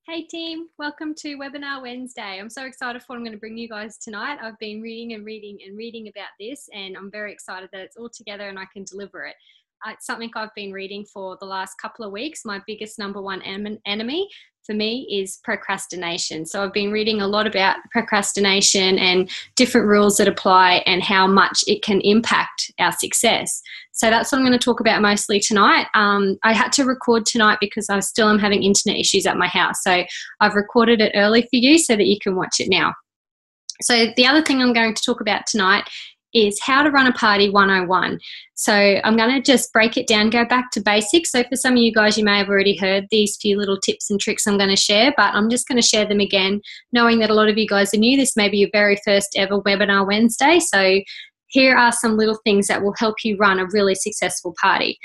Hey team, welcome to Webinar Wednesday. I'm so excited for what I'm going to bring you guys tonight. I've been reading and reading about this, and I'm very excited that it's all together and I can deliver it. It's something I've been reading for the last couple of weeks. My biggest number one enemy for me is procrastination. So I've been reading a lot about procrastination and different rules that apply and how much it can impact our success. So that's what I'm going to talk about mostly tonight. I had to record tonight because I still am having internet issues at my house. So I've recorded it early for you so that you can watch it now. So the other thing I'm going to talk about tonight is how to run a party 101. So I'm going to just break it down, go back to basics. So for some of you guys, you may have already heard these few little tips and tricks I'm going to share, but I'm just going to share them again, knowing that a lot of you guys are new. This may be your very first ever Webinar Wednesday. So here are some little things that will help you run a really successful party.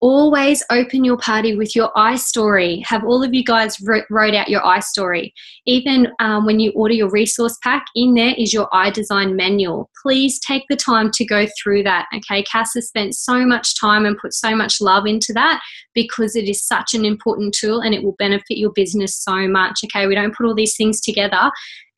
Always open your party with your I story. Have all of you guys wrote out your I story. Even when you order your resource pack, in there is your I design manual. Please take the time to go through that. Okay, Cass has spent so much time and put so much love into that because it is such an important tool and it will benefit your business so much. Okay, we don't put all these things together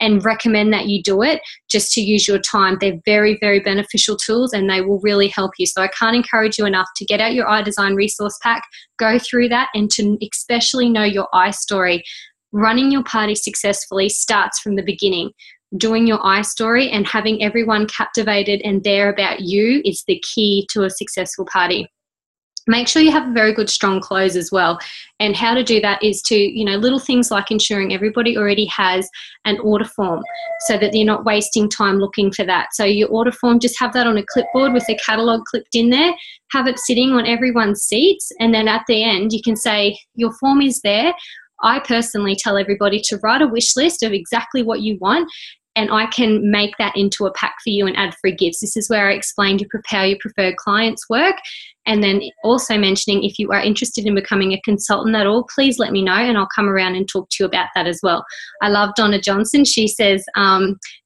and recommend that you do it just to use your time. They're very, very beneficial tools and they will really help you. So I can't encourage you enough to get out your iDesign resource pack, go through that, and to especially know your I story. Running your party successfully starts from the beginning. Doing your I story and having everyone captivated and there about you is the key to a successful party. Make sure you have a very good, strong close as well. And how to do that is to, little things like ensuring everybody already has an order form so that you're not wasting time looking for that. So your order form, just have that on a clipboard with a catalogue clipped in there. Have it sitting on everyone's seats. And then at the end, you can say, your form is there. I personally tell everybody to write a wish list of exactly what you want, and I can make that into a pack for you and add free gifts. This is where I explained how your preferred clients work. And then also mentioning if you are interested in becoming a consultant at all, please let me know and I'll come around and talk to you about that as well. I love Donna Johnson. She says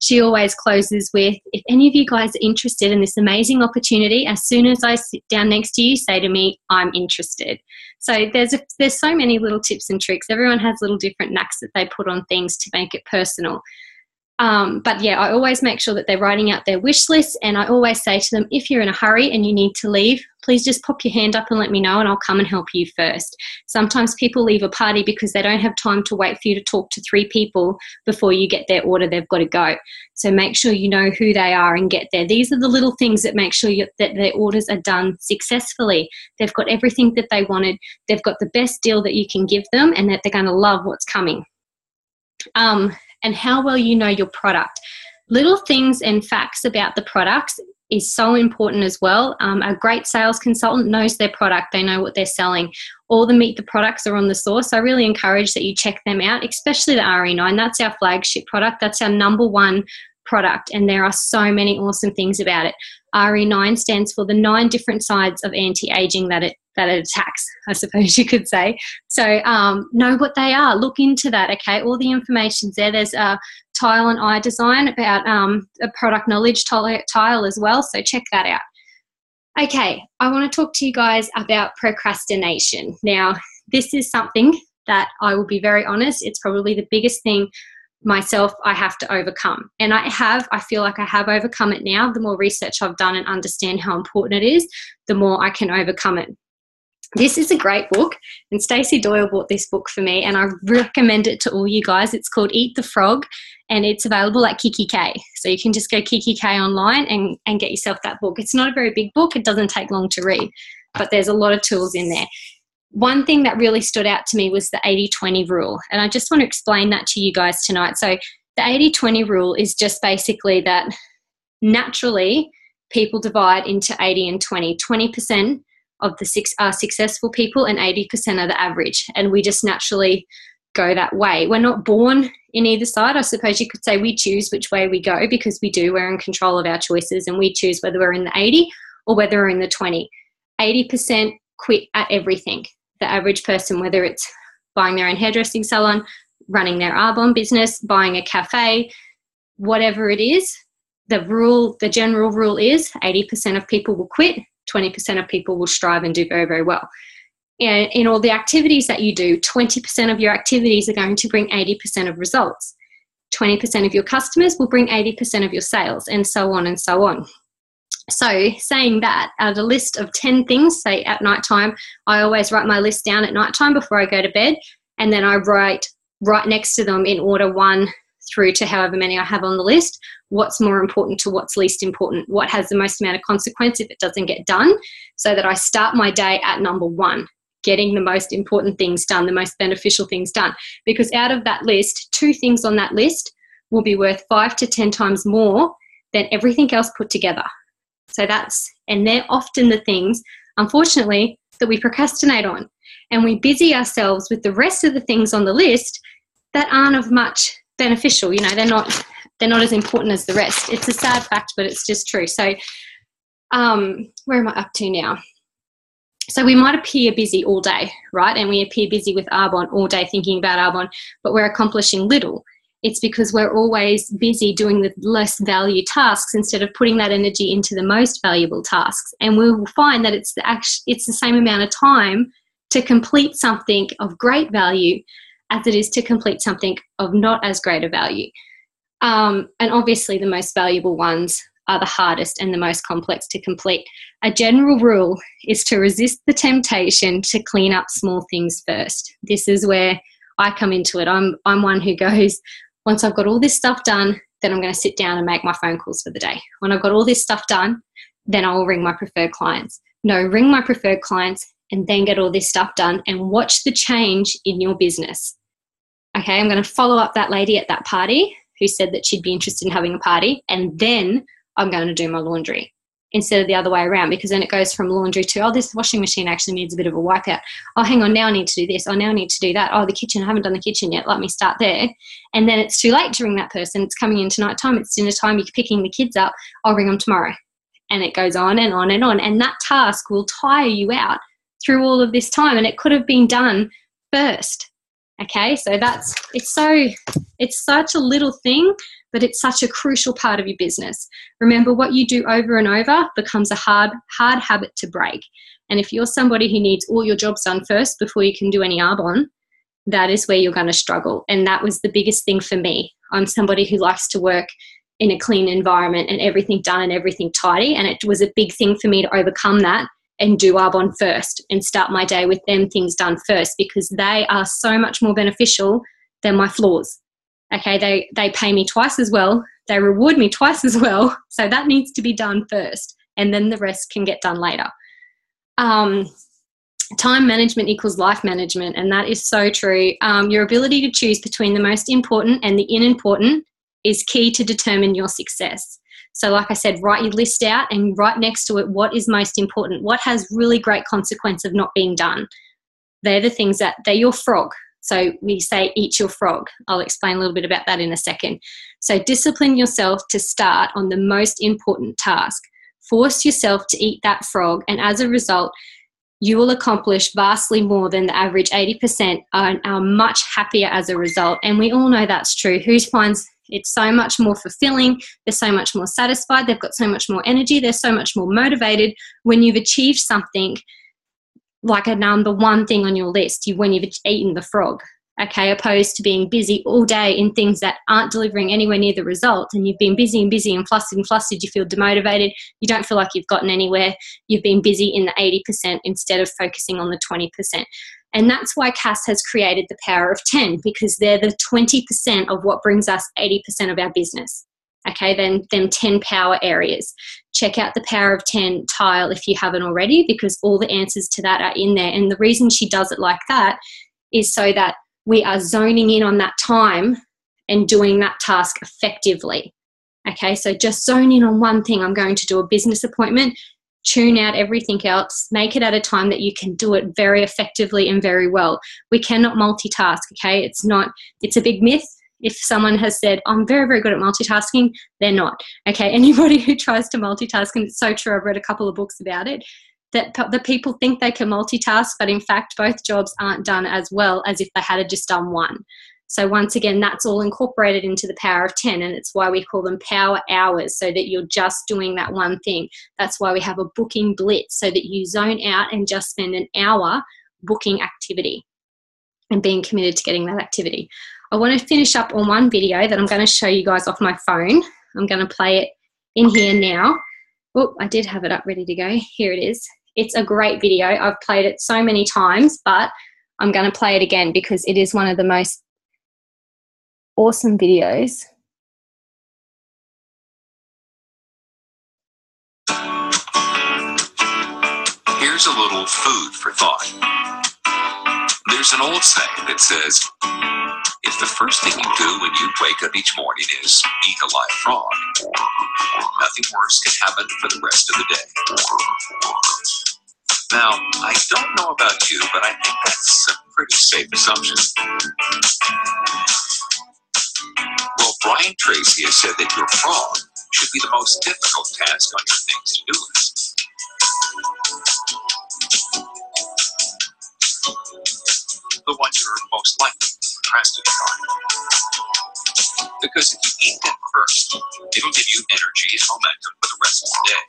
she always closes with, if any of you guys are interested in this amazing opportunity, as soon as I sit down next to you, say to me, I'm interested. So there's so many little tips and tricks. Everyone has little different knacks that they put on things to make it personal. But yeah, I always make sure that they're writing out their wish list, and I always say to them, if you're in a hurry and you need to leave, please just pop your hand up and let me know and I'll come and help you first. Sometimes people leave a party because they don't have time to wait for you to talk to 3 people before you get their order. They've got to go. So make sure you know who they are and get there. These are the little things that make sure that their orders are done successfully. They've got everything that they wanted. They've got the best deal that you can give them and that they're going to love what's coming. And how well you know your product. Little things and facts about the products is so important as well. A great sales consultant knows their product. They know what they're selling. All the Meet the Products are on the source. I really encourage that you check them out, especially the RE9. That's our flagship product. That's our number one product, and there are so many awesome things about it. RE9 stands for the 9 different sides of anti-aging that it attacks, I suppose you could say. So know what they are. Look into that, okay? All the information's there. There's a tile on iDesign about a product knowledge tile as well, so check that out. Okay, I want to talk to you guys about procrastination. Now, this is something that I will be very honest, it's probably the biggest thing myself I have to overcome. And I feel like I have overcome it now. The more research I've done and understand how important it is, the more I can overcome it. This is a great book, and Stacey Doyle bought this book for me, and I recommend it to all you guys. It's called Eat the Frog, and it's available at Kiki K. So you can just go Kiki K online and get yourself that book. It's not a very big book. It doesn't take long to read, but there's a lot of tools in there. One thing that really stood out to me was the 80-20 rule, and I just want to explain that to you guys tonight. So the 80-20 rule is just basically that naturally people divide into 80 and 20. 20% of the 6 are successful people and 80% are the average, and we just naturally go that way. We're not born in either side. I suppose you could say we choose which way we go because we do. We're in control of our choices, and we choose whether we're in the 80 or whether we're in the 20. 80% quit at everything. The average person, whether it's buying their own hairdressing salon, running their Arbonne business, buying a cafe, whatever it is, the general rule is 80% of people will quit, 20% of people will strive and do very, very well. in all the activities that you do, 20% of your activities are going to bring 80% of results. 20% of your customers will bring 80% of your sales, and so on and so on. So saying that, out of a list of 10 things, say at nighttime, I always write my list down at nighttime before I go to bed, and then I write right next to them in order 1 through to however many I have on the list, what's more important to what's least important, what has the most amount of consequence if it doesn't get done, so that I start my day at number 1, getting the most important things done, the most beneficial things done. Because out of that list, 2 things on that list will be worth 5 to 10 times more than everything else put together. So and they're often the things, unfortunately, that we procrastinate on. And we busy ourselves with the rest of the things on the list that aren't of much beneficial. You know, they're not as important as the rest. It's a sad fact, but it's just true. So where am I up to now? So we might appear busy all day, right? And we appear busy with Arbonne all day thinking about Arbonne, but we're accomplishing little. It's because we're always busy doing the less value tasks instead of putting that energy into the most valuable tasks. And we will find that it's the same amount of time to complete something of great value as it is to complete something of not as great a value. And obviously the most valuable ones are the hardest and the most complex to complete. A general rule is to resist the temptation to clean up small things first. This is where I come into it. I'm one who goes, once I've got all this stuff done, then I'm going to sit down and make my phone calls for the day. When I've got all this stuff done, then I will ring my preferred clients. No, ring my preferred clients and then get all this stuff done and watch the change in your business. Okay, I'm going to follow up that lady at that party who said that she'd be interested in having a party, and then I'm going to do my laundry instead of the other way around, because then it goes from laundry to, oh, this washing machine actually needs a bit of a wipe out. Oh, hang on, now I need to do this. Oh, now I need to do that. Oh, the kitchen, I haven't done the kitchen yet. Let me start there. And then it's too late to ring that person. It's coming into night time. It's dinner time. You're picking the kids up. I'll ring them tomorrow. And it goes on and on and on. And that task will tire you out through all of this time. And it could have been done first. Okay, so it's such a little thing, but it's such a crucial part of your business. Remember, what you do over and over becomes a hard habit to break. And if you're somebody who needs all your jobs done first before you can do any Arbonne, that is where you're going to struggle. And that was the biggest thing for me. I'm somebody who likes to work in a clean environment and everything done and everything tidy. And it was a big thing for me to overcome that and do Arbonne first and start my day with them things done first, because they are so much more beneficial than my flaws. Okay, they pay me twice as well. They reward me twice as well. So that needs to be done first, and then the rest can get done later. Time management equals life management, and that is so true. Your ability to choose between the most important and the unimportant is key to determine your success. So like I said, write your list out and write next to it what is most important, what has really great consequence of not being done. They're the things they're your frog. So we say eat your frog. I'll explain a little bit about that in a second. So discipline yourself to start on the most important task. Force yourself to eat that frog, and as a result, you will accomplish vastly more than the average 80% and are much happier as a result. And we all know that's true. Who finds it's so much more fulfilling, they're so much more satisfied, they've got so much more energy, they're so much more motivated when you've achieved something like a number one thing on your list, when you've eaten the frog, okay, opposed to being busy all day in things that aren't delivering anywhere near the result, and you've been busy and flustered, you feel demotivated, you don't feel like you've gotten anywhere, you've been busy in the 80% instead of focusing on the 20%. And that's why Cass has created the power of 10, because they're the 20% of what brings us 80% of our business. Okay, then them 10 power areas. Check out the power of 10 tile if you haven't already, because all the answers to that are in there. And the reason she does it like that is so that we are zoning in on that time and doing that task effectively. Okay, so just zone in on one thing. I'm going to do a business appointment. Tune out everything else, make it at a time that you can do it very effectively and very well. We cannot multitask, okay? It's a big myth. If someone has said, I'm very, very good at multitasking, they're not, okay? Anybody who tries to multitask, and it's so true, I've read a couple of books about it, that the people think they can multitask, but in fact, both jobs aren't done as well as if they had just done one. So once again, that's all incorporated into the power of 10, and it's why we call them power hours, so that you're just doing that one thing. That's why we have a booking blitz, so that you zone out and just spend an hour booking activity and being committed to getting that activity. I want to finish up on one video that I'm going to show you guys off my phone. I'm going to play it in here now. Oh, I did have it up ready to go. Here it is. It's a great video. I've played it so many times, but I'm going to play it again because it is one of the most awesome videos. Here's a little food for thought. There's an old saying that says, if the first thing you do when you wake up each morning is eat a live frog, nothing worse can happen for the rest of the day. Now, I don't know about you, but I think that's a pretty safe assumption. Well, Brian Tracy has said that your frog should be the most difficult task on your things to do list. The one you're most likely to procrastinate on. Because if you eat them first, it'll give you energy and momentum for the rest of the day.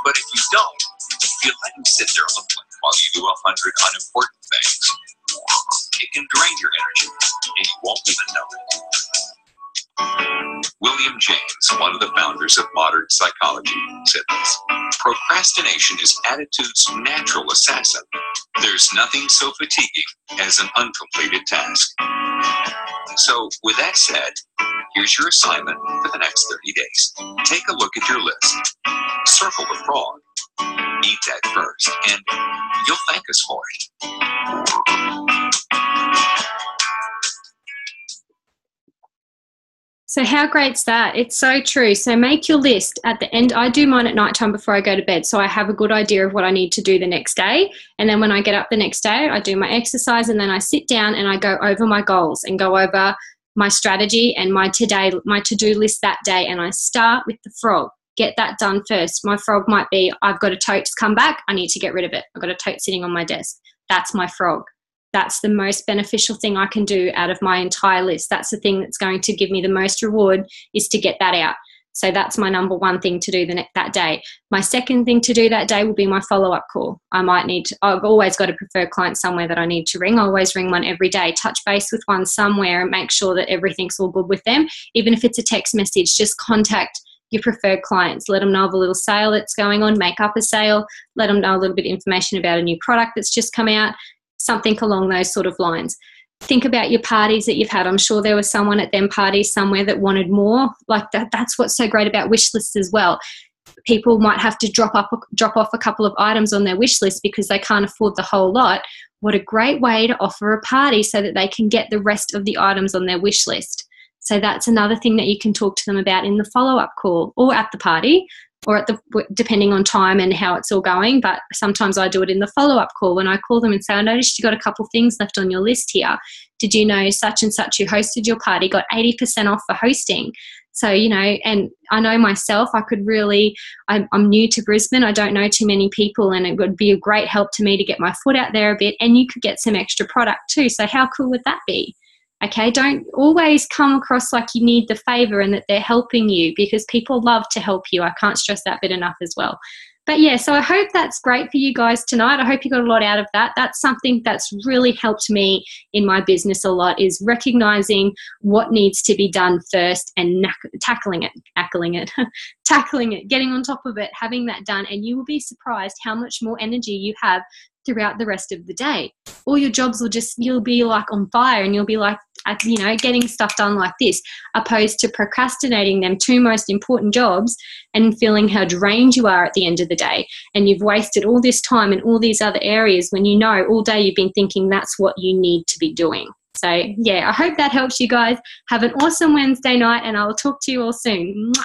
But if you don't, if you let them sit there while you do 100 unimportant things, it can drain your energy, and you won't even know it. William James, one of the founders of modern psychology, said this: procrastination is attitude's natural assassin. There's nothing so fatiguing as an uncompleted task. So, with that said, here's your assignment for the next 30 days. Take a look at your list. Circle the frog. Eat that first, and you'll thank us for it. So how great's that? It's so true. So make your list at the end. I do mine at nighttime before I go to bed, so I have a good idea of what I need to do the next day. And then when I get up the next day, I do my exercise, and then I sit down and I go over my goals and go over my strategy and my to-do list that day. And I start with the frog. Get that done first. My frog might be, I've got a tote to come back. I need to get rid of it. I've got a tote sitting on my desk. That's my frog. That's the most beneficial thing I can do out of my entire list. That's the thing that's going to give me the most reward, is to get that out. So that's my number one thing to do that day. My second thing to do that day will be my follow-up call. I've always got a preferred client somewhere that I need to ring. I always ring one every day, touch base with one somewhere and make sure that everything's all good with them. Even if it's a text message, just contact your preferred clients. Let them know of a little sale that's going on, make up a sale, let them know a little bit of information about a new product that's just come out. Something along those sort of lines. Think about your parties that you've had. I'm sure there was someone at them parties somewhere that wanted more. Like that. That's what's so great about wish lists as well. People might have to drop off a couple of items on their wish list because they can't afford the whole lot. What a great way to offer a party so that they can get the rest of the items on their wish list. So that's another thing that you can talk to them about in the follow-up call or at the party, or depending on time and how it's all going. But sometimes I do it in the follow-up call when I call them and say, I noticed you got a couple of things left on your list here. Did you know such and such who hosted your party got 80% off for hosting? So, and I know myself, I'm new to Brisbane. I don't know too many people, and it would be a great help to me to get my foot out there a bit, and you could get some extra product too. So how cool would that be? Okay, don't always come across like you need the favor and that they're helping you, because people love to help you. I can't stress that bit enough as well. But yeah, so I hope that's great for you guys tonight. I hope you got a lot out of that. That's something that's really helped me in my business a lot, is recognizing what needs to be done first and tackling it, getting on top of it, having that done. And you will be surprised how much more energy you have throughout the rest of the day. All your jobs you'll be like on fire, and you'll be like, getting stuff done like this, opposed to procrastinating them two most important jobs and feeling how drained you are at the end of the day. And you've wasted all this time in all these other areas when all day you've been thinking that's what you need to be doing. So yeah, I hope that helps you guys. Have an awesome Wednesday night, and I'll talk to you all soon. Mwah.